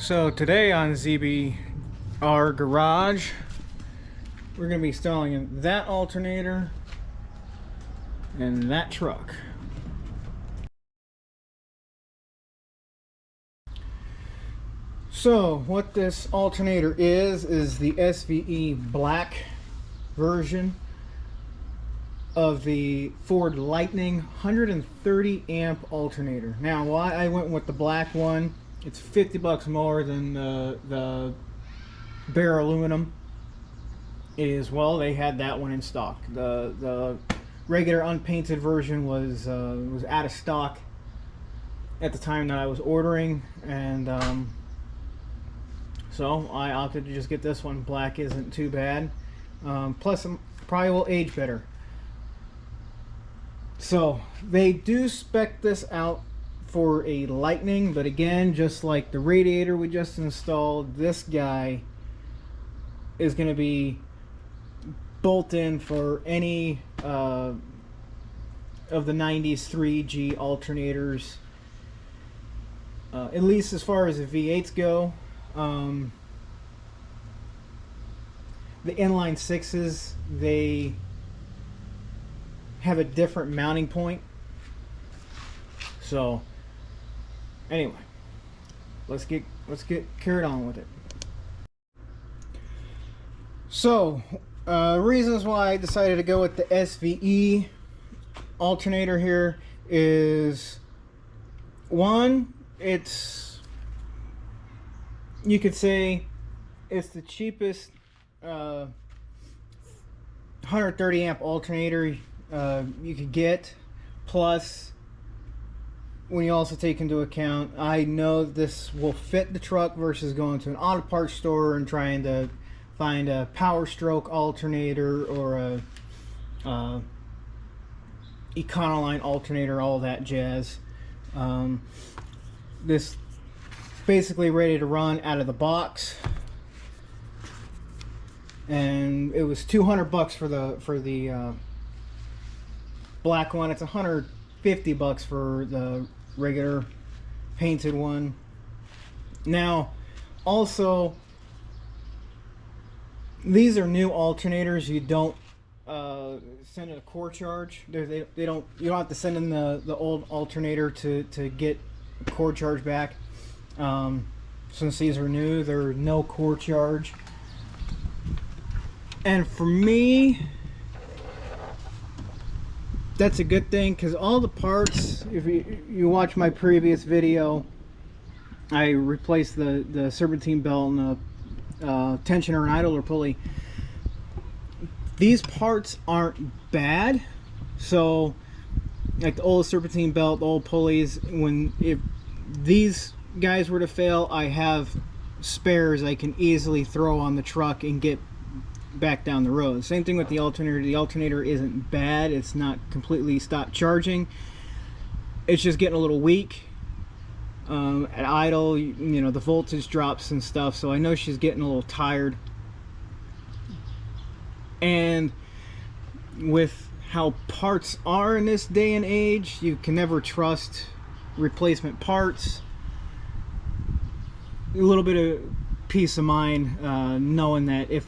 So today on ZBR Garage, we're going to be installing that alternator and that truck. So what this alternator is the SVE black version of the Ford Lightning 130 amp alternator. Now why I went with the black one, it's $50 more than the bare aluminum is. Well, they had that one in stock. The regular unpainted version was out of stock at the time that I was ordering, and so I opted to just get this one. Black isn't too bad. Plus, probably will age better. So they do spec this out for a Lightning, but again, just like the radiator we just installed, this guy is going to be bolt in for any of the 90s 3G alternators, at least as far as the V8s go. The inline 6s, they have a different mounting point. So anyway, let's get carried on with it. So reasons why I decided to go with the SVE alternator here is, one, you could say it's the cheapest 130 amp alternator you could get. Plus, when you also take into account, I know this will fit the truck versus going to an auto parts store and trying to find a Power Stroke alternator or a Econoline alternator, all that jazz. This basically ready to run out of the box, and it was $200 for the black one. It's $150 for the regular painted one. Now, also, these are new alternators. You don't send in a core charge. You don't have to send in the old alternator to get a core charge back. Since these are new, there's no core charge. And for me, that's a good thing, because all the parts, if you watch my previous video, I replaced the serpentine belt and the tensioner and idler pulley. These parts aren't bad. So like the old serpentine belt, the old pulleys, if these guys were to fail, I have spares I can easily throw on the truck and get back down the road. Same thing with the alternator. The alternator isn't bad. It's not completely stopped charging. It's just getting a little weak. At idle, you know, the voltage drops and stuff, so I know she's getting a little tired. And with how parts are in this day and age, you can never trust replacement parts. A little bit of peace of mind knowing that if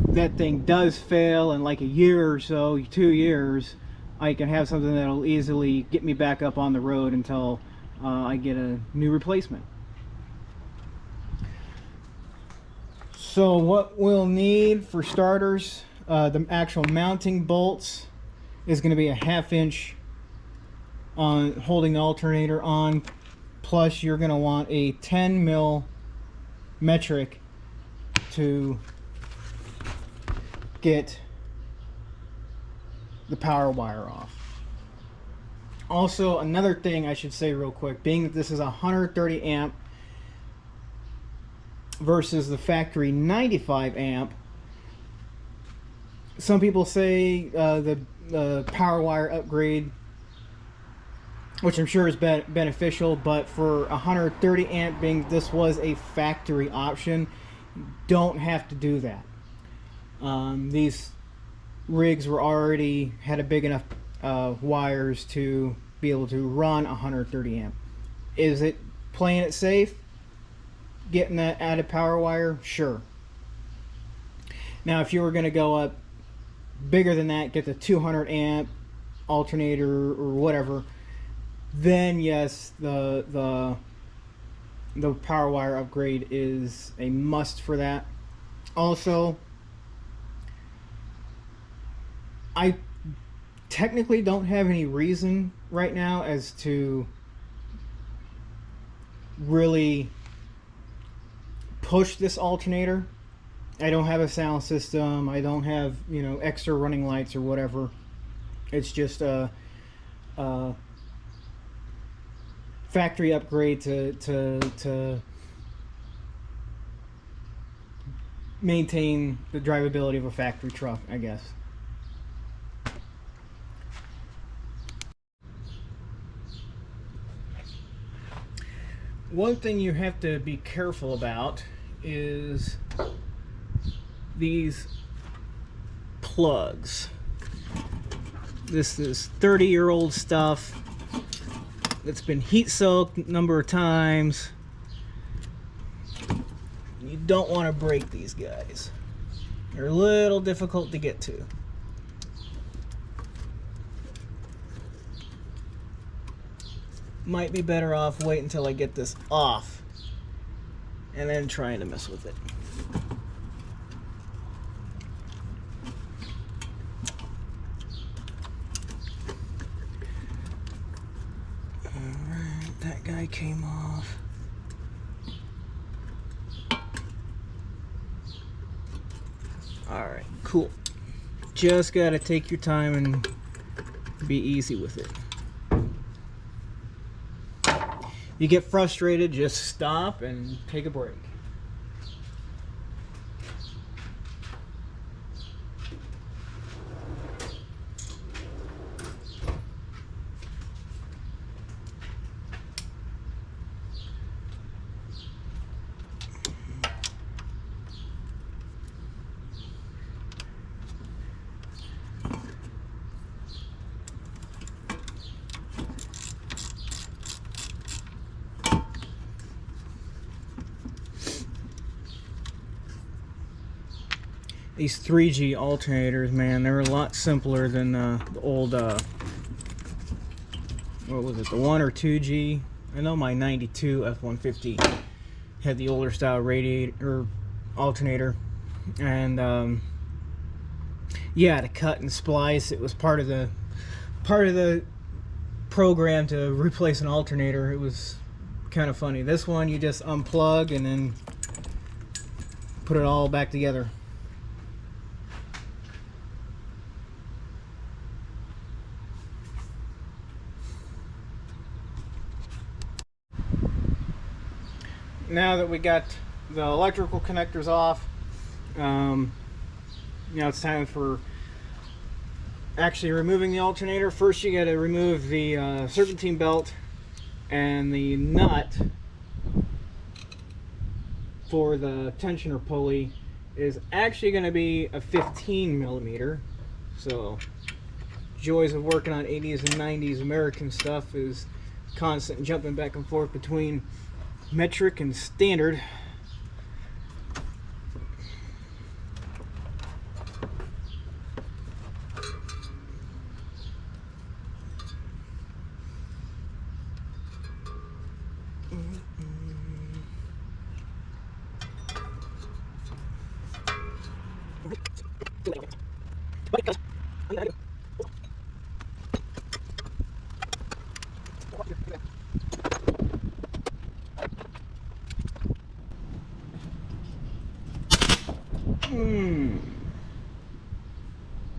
that thing does fail in like a year or so, 2 years, I can have something that'll easily get me back up on the road until I get a new replacement. So what we'll need for starters, the actual mounting bolts is going to be a 1/2 inch on holding the alternator on, plus you're going to want a 10 mil metric to get the power wire off. Also, another thing I should say real quick, being that this is a 130 amp versus the factory 95 amp, some people say the power wire upgrade, which I'm sure is beneficial, but for 130 amp, being this was a factory option, don't have to do that. These rigs had a big enough wires to be able to run 130 amp. Is it playing it safe? getting that added power wire, sure. Now, if you were going to go up bigger than that, get the 200 amp alternator or whatever, then yes, the power wire upgrade is a must for that. Also, I technically don't have any reason right now as to really push this alternator. I don't have a sound system. I don't have, you know, extra running lights or whatever. It's just a factory upgrade to maintain the drivability of a factory truck, I guess. One thing you have to be careful about is these plugs. This is 30-year-old stuff that's been heat soaked a number of times. You don't want to break these guys. They're a little difficult to get to. Might be better off waiting until I get this off and then trying to mess with it. Alright, that guy came off. Alright, cool. Just gotta take your time and be easy with it. You get frustrated, just stop and take a break. These 3G alternators, man, they're a lot simpler than the old, what was it, the 1 or 2G? I know my 92 F150 had the older style radiator, alternator, and yeah, to cut and splice, it was part of the program to replace an alternator. It was kind of funny. This one, you just unplug and then put it all back together. Now that we got the electrical connectors off, now it's time for actually removing the alternator. First, you got to remove the serpentine belt, and the nut for the tensioner pulley is actually going to be a 15 millimeter. So, joys of working on 80s and 90s American stuff is constant jumping back and forth between metric and standard.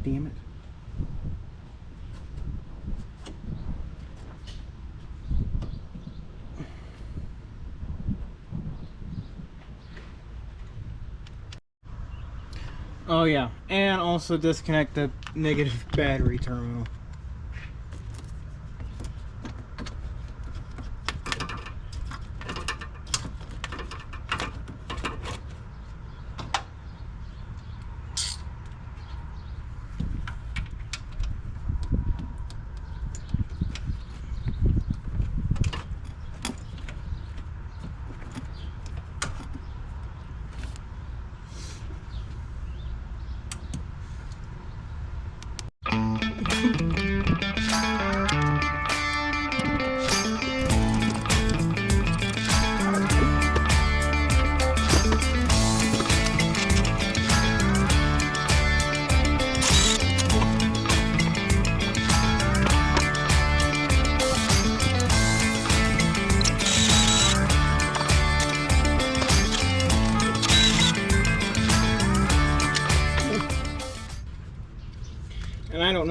Damn it. Oh yeah, and also disconnect the negative battery terminal.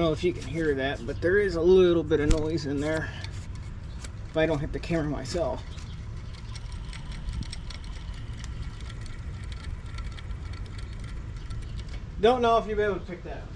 know if you can hear that, but there is a little bit of noise in there if I don't hit the camera myself. Don't know if you'll be able to pick that up.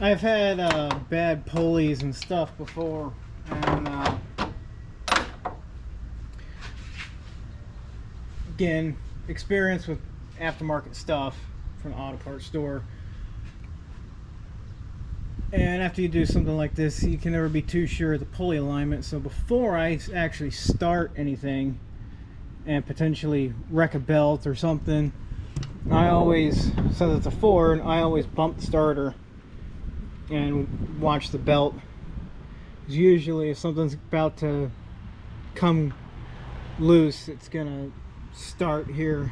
I've had bad pulleys and stuff before, and again, experience with aftermarket stuff from an auto parts store. And after you do something like this, you can never be too sure of the pulley alignment. So before I actually start anything and potentially wreck a belt or something, I always, since it's a Ford, I always bump the starter and watch the belt. Usually if something's about to come loose, it's gonna start here.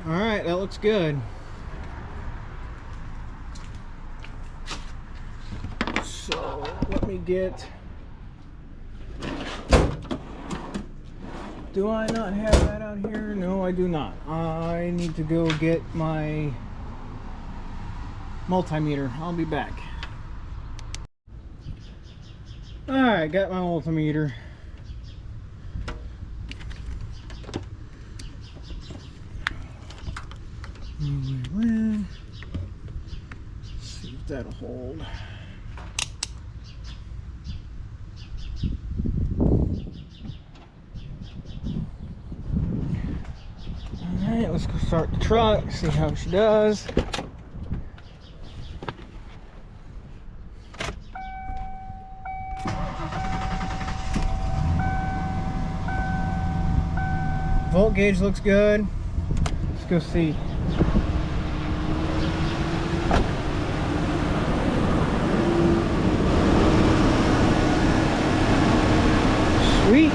Alright, that looks good. So let me get, do I not have that out here? No, I do not. I need to go get my multimeter. I'll be back. Alright, got my multimeter. Let's see if that'll hold. Alright, let's go start the truck, see how she does. Volt gauge looks good. Let's go see. Sweet.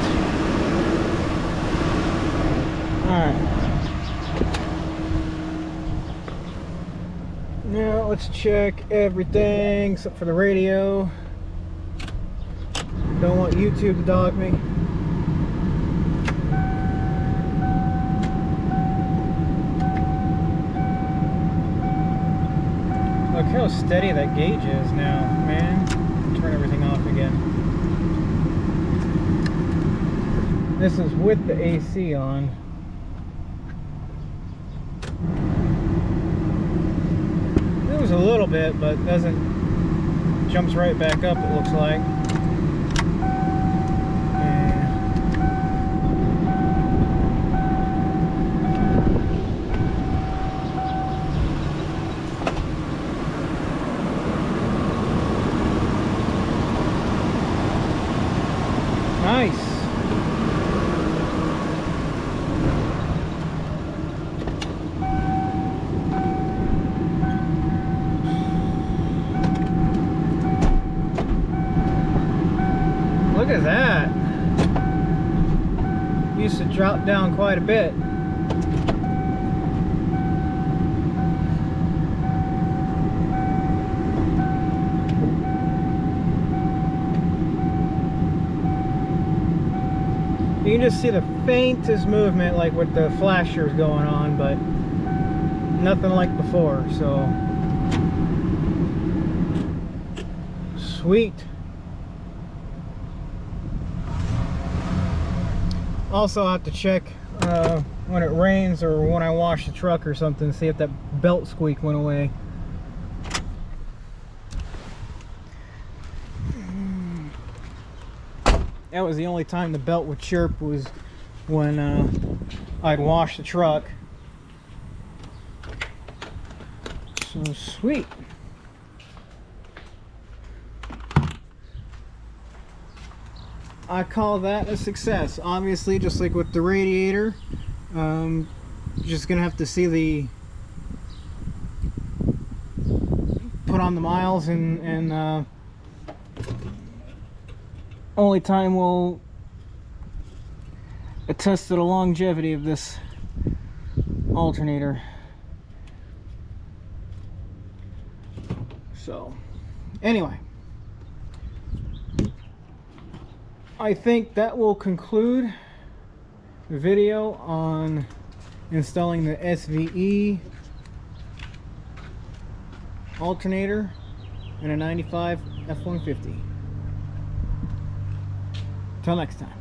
Alright. Now let's check everything except for the radio. Don't want YouTube to dog me. Look how steady that gauge is now, man. Turn everything off again. This is with the AC on. It was a little bit, but doesn't, jumps right back up, it looks like. Nice. at that. Used to drop down quite a bit. You can just see the faintest movement, like with the flashers going on, but nothing like before. So sweet. Also, I have to check when it rains or when I wash the truck or something, see if that belt squeak went away. That was the only time the belt would chirp, was when I'd wash the truck. So sweet. I call that a success. Obviously, just like with the radiator, just gonna have to see the put on the miles, and only time will attest to the longevity of this alternator. So anyway, I think that will conclude the video on installing the SVE alternator in a 95 F-150. Till next time.